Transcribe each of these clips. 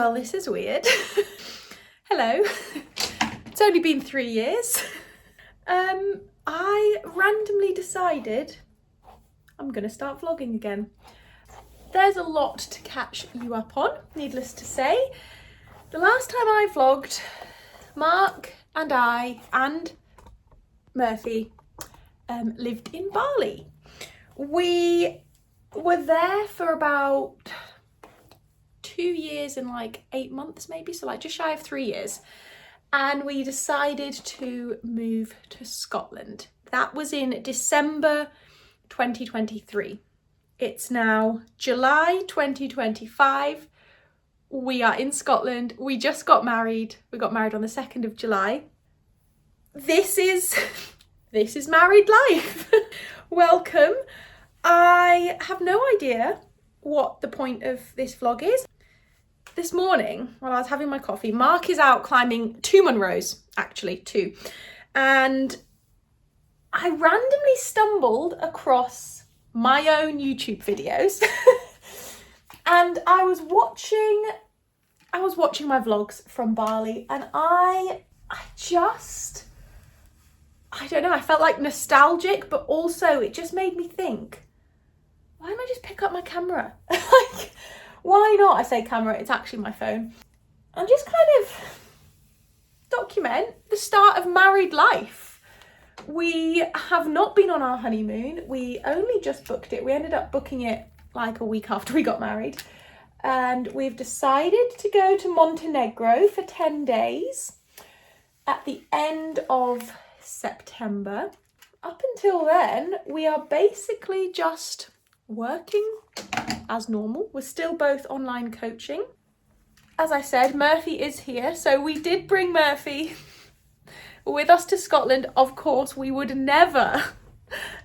Well, this is weird. Hello. It's only been 3 years. I randomly decided I'm gonna start vlogging again. There's a lot to catch you up on, needless to say. The last time I vlogged, Mark and I and Murphy lived in Bali. We were there for about 2 years and like 8 months maybe, so like just shy of 3 years. And we decided to move to Scotland. That was in December 2023. It's now July 2025. We are in Scotland. We just got married. We got married on the 2nd of July. This is married life. Welcome. I have no idea what the point of this vlog is. This morning, while I was having my coffee, Mark is out climbing 2 Munros, actually 2. And I randomly stumbled across my own YouTube videos. And I was watching my vlogs from Bali, and I don't know, I felt like nostalgic, but also it just made me think, why don't I just pick up my camera? Like, why not? I say camera, it's actually my phone. And just kind of document the start of married life. We have not been on our honeymoon. We only just booked it. We ended up booking it like a week after we got married. And we've decided to go to Montenegro for 10 days at the end of September. Up until then, we are basically just working as normal. We're still both online coaching. As I said, Murphy is here, so we did bring Murphy with us to Scotland. Of course, we would never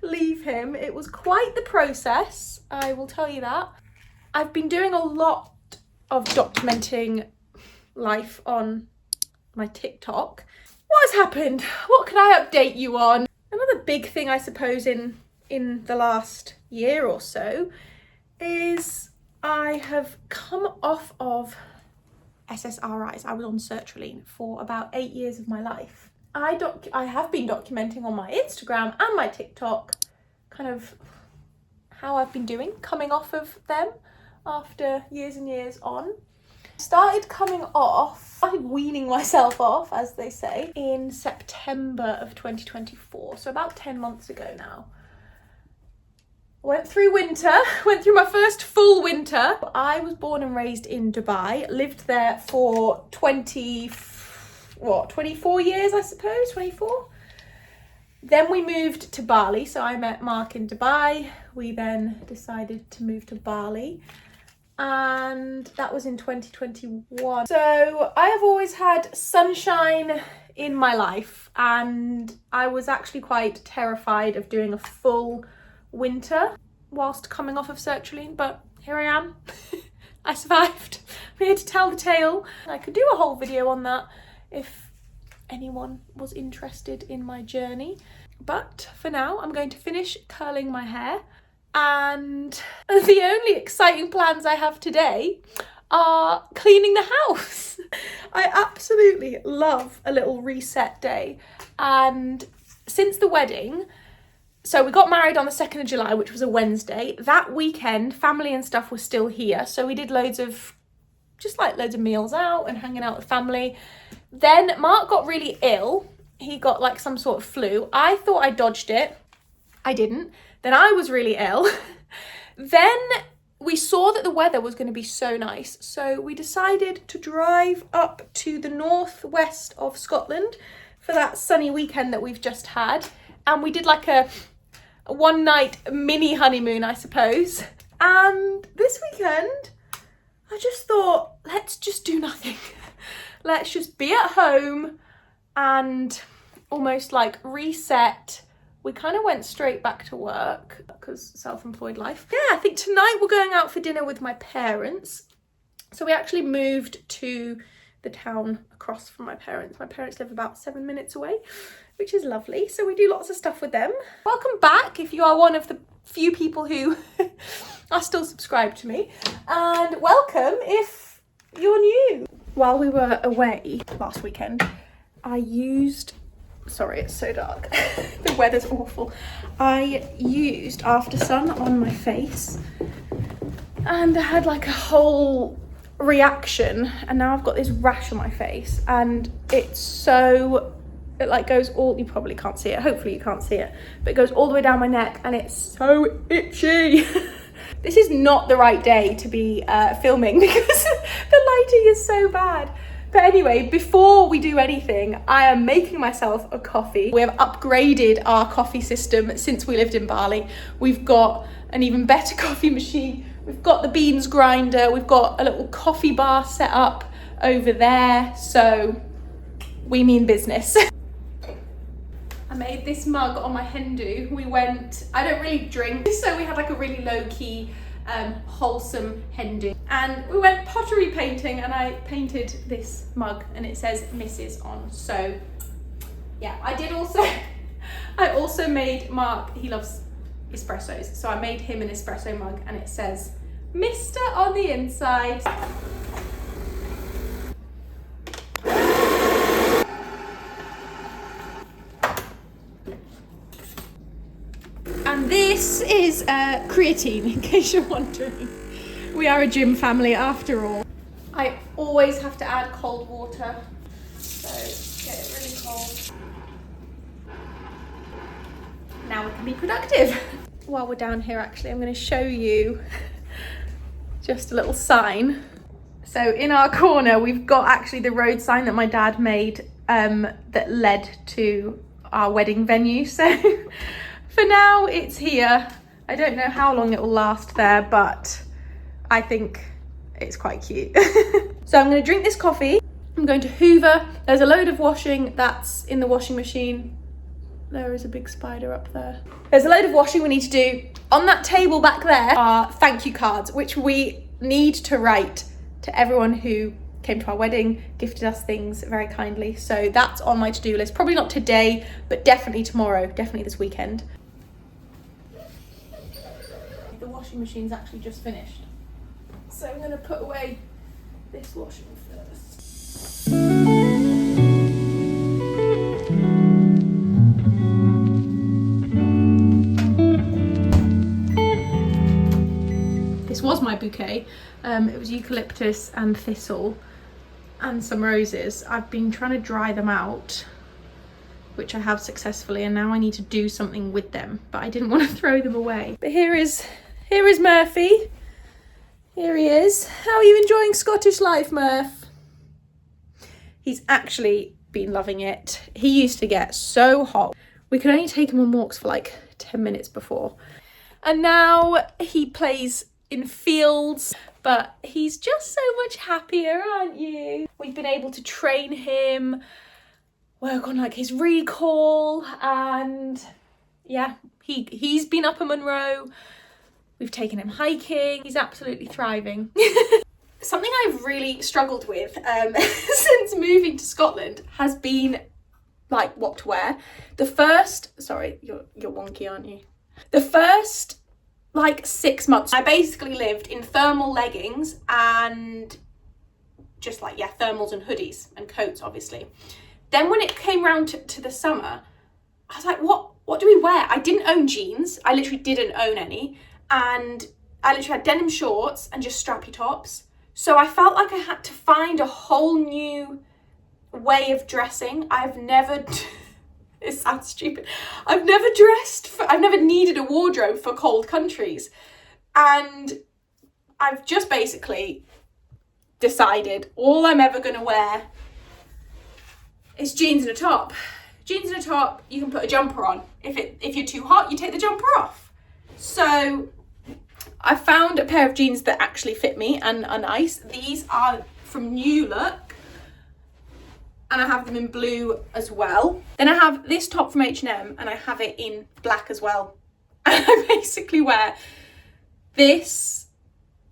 leave him. It was quite the process, I will tell you that. I've been doing a lot of documenting life on my TikTok. What has happened? What can I update you on? Another big thing, I suppose, in the last year or so is I have come off of SSRIs. I was on sertraline for about 8 years of my life. I have been documenting on my Instagram and my TikTok kind of how I've been doing coming off of them after years and years on. Started weaning myself off, as they say, in September of 2024, so about 10 months ago now. Went through my first full winter. I was born and raised in Dubai, lived there for 24 years, I suppose, 24. Then we moved to Bali, so I met Mark in Dubai. We then decided to move to Bali, and that was in 2021. So I have always had sunshine in my life, and I was actually quite terrified of doing a full winter whilst coming off of sertraline, but here I am. I survived. I'm here to tell the tale. I could do a whole video on that if anyone was interested in my journey, but for now I'm going to finish curling my hair, and the only exciting plans I have today are cleaning the house. I absolutely love a little reset day, and since the wedding, so we got married on the 2nd of July, which was a Wednesday. That weekend, family and stuff was still here. So we did loads of meals out and hanging out with family. Then Mark got really ill. He got like some sort of flu. I thought I dodged it. I didn't. Then I was really ill. Then we saw that the weather was going to be so nice. So we decided to drive up to the northwest of Scotland for that sunny weekend that we've just had. And we did like a 1 night mini honeymoon, I suppose. And this weekend, I just thought, let's just do nothing. Let's just be at home and almost like reset. We kind of went straight back to work because self-employed life. Yeah, I think tonight we're going out for dinner with my parents. So we actually moved to the town across from my parents. My parents live about 7 minutes away, which is lovely. So we do lots of stuff with them. Welcome back if you are one of the few people who are still subscribed to me. And welcome if You're new. While we were away last weekend, I used, sorry, it's so dark. The weather's awful. I used After Sun on my face and I had like a whole reaction, and now I've got this rash on my face, and it's so, it like goes all, you probably can't see it, hopefully you can't see it, but it goes all the way down my neck and it's so itchy. This is not the right day to be filming because the lighting is so bad. But anyway, before we do anything, I am making myself a coffee. We have upgraded our coffee system since we lived in Bali. We've got an even better coffee machine. We've got the beans grinder. We've got a little coffee bar set up over there. So we mean business. I made this mug on my Hindu. We went, I don't really drink, so we had like a really low-key, wholesome Hindu. And we went pottery painting and I painted this mug and it says Mrs. on. So yeah, I also made Mark, he loves espressos, so I made him an espresso mug and it says Mr. on the inside. And this is creatine, in case you're wondering. We are a gym family after all. I always have to add cold water, so get it really cold. Now we can be productive. While we're down here, actually, I'm going to show you just a little sign. So in our corner, we've got actually the road sign that my dad made that led to our wedding venue. So for now, it's here. I don't know how long it will last there, but I think it's quite cute. So I'm going to drink this coffee. I'm going to hoover. There's a load of washing that's in the washing machine. There is a big spider up there. There's a load of washing we need to do. On that table back there are thank you cards, which we need to write to everyone who came to our wedding, gifted us things very kindly. So that's on my to-do list. Probably not today, but definitely tomorrow, definitely this weekend. The washing machine's actually just finished. So I'm gonna put away this washing first. This was my bouquet. It was eucalyptus and thistle and some roses. I've been trying to dry them out, which I have successfully, and now I need to do something with them, but I didn't want to throw them away. But here is Murphy. Here he is. How are you enjoying Scottish life, Murph? He's actually been loving it. He used to get so hot. We could only take him on walks for like 10 minutes before. And now he plays in fields, but he's just so much happier, aren't you? We've been able to train him, work on like his recall, and yeah, he's been up at Munro. We've taken him hiking. He's absolutely thriving. Something I've really struggled with since moving to Scotland has been like what to wear. Sorry, you're wonky, aren't you? The first like 6 months, I basically lived in thermal leggings and just like, yeah, thermals and hoodies and coats, obviously. Then when it came round to the summer, I was like, what do we wear? I didn't own jeans. I literally didn't own any. And I literally had denim shorts and just strappy tops. So I felt like I had to find a whole new way of dressing. It sounds stupid. I've never needed a wardrobe for cold countries. And I've just basically decided all I'm ever going to wear is jeans and a top. Jeans and a top, you can put a jumper on. If you're too hot, you take the jumper off. So I found a pair of jeans that actually fit me and are nice. These are from New Look, and I have them in blue as well. Then I have this top from H&M, and I have it in black as well. And I basically wear this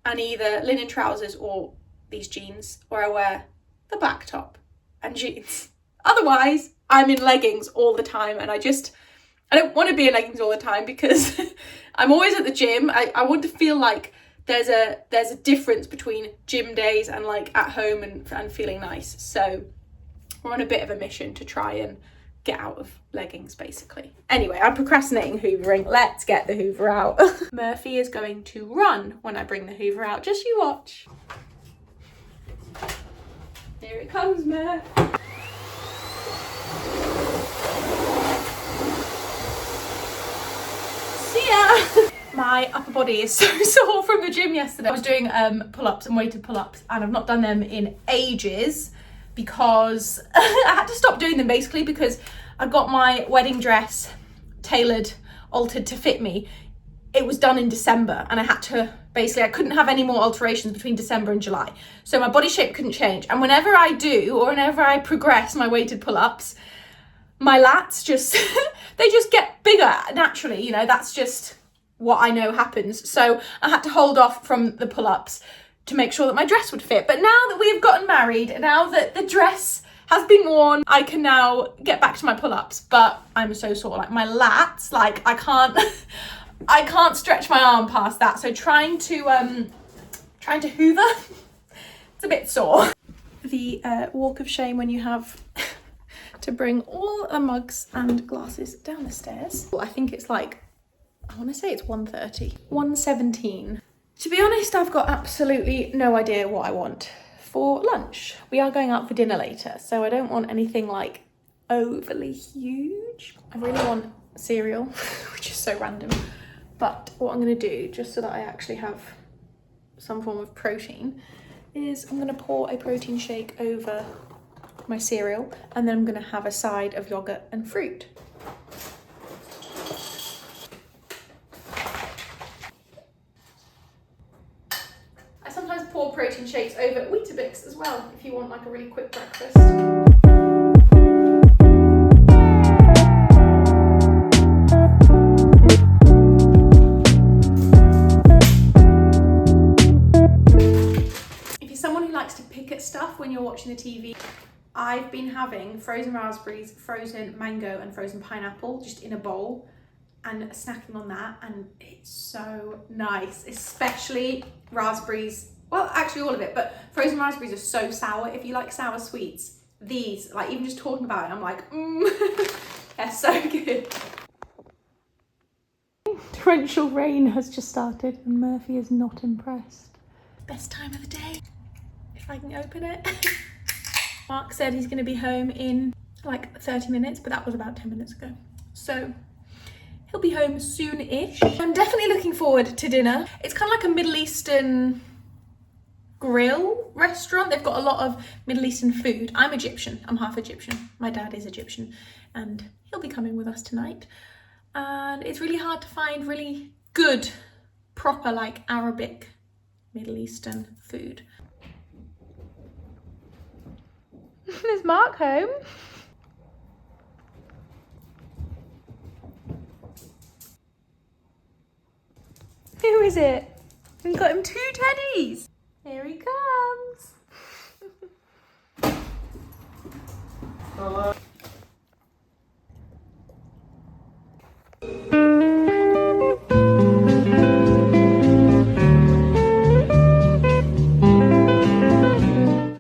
and either linen trousers or these jeans, or I wear the black top and jeans. Otherwise, I'm in leggings all the time, and I don't want to be in leggings all the time because I'm always at the gym. I want to feel like there's a difference between gym days and like at home and feeling nice. So we're on a bit of a mission to try and get out of leggings basically. Anyway, I'm procrastinating hoovering. Let's get the hoover out. Murphy is going to run when I bring the hoover out. Just you watch. Here it comes, Murph. See ya. My upper body is so sore from the gym yesterday. I was doing pull-ups and weighted pull-ups, and I've not done them in ages because I had to stop doing them basically because I got my wedding dress tailored, altered to fit me. It was done in December and I had to, basically I couldn't have any more alterations between December and July. So my body shape couldn't change. And whenever I do, or whenever I progress my weighted pull-ups, my lats just, they just get bigger naturally, you know, that's just what I know happens. So I had to hold off from the pull-ups to make sure that my dress would fit. But now that we have gotten married, and now that the dress has been worn, I can now get back to my pull-ups. But I'm so sore, like my lats, like I can't stretch my arm past that. So trying to hoover, it's a bit sore. The walk of shame when you have to bring all the mugs and glasses down the stairs. I think it's like, I want to say it's 1:30, 1:17. To be honest, I've got absolutely no idea what I want for lunch. We are going out for dinner later, so I don't want anything like overly huge. I really want cereal, which is so random. But what I'm going to do, just so that I actually have some form of protein, is I'm going to pour a protein shake over my cereal, and then I'm going to have a side of yogurt and fruit. I sometimes pour protein shakes over Weetabix as well, if you want like a really quick breakfast. Stuff when you're watching the TV. I've been having frozen raspberries, frozen mango and frozen pineapple just in a bowl and snacking on that, and it's so nice, especially raspberries. Well, actually all of it, but frozen raspberries are so sour. If you like sour sweets, these, like even just talking about it, I'm like, they're so good. Torrential rain has just started and Murphy is not impressed. Best time of the day. If I can open it. Mark said he's going to be home in like 30 minutes, but that was about 10 minutes ago. So he'll be home soon-ish. I'm definitely looking forward to dinner. It's kind of like a Middle Eastern grill restaurant. They've got a lot of Middle Eastern food. I'm Egyptian. I'm half Egyptian. My dad is Egyptian and he'll be coming with us tonight. And it's really hard to find really good, proper like Arabic Middle Eastern food. Is Mark home? Who is it? We've got him 2 teddies. Here he comes. Hello.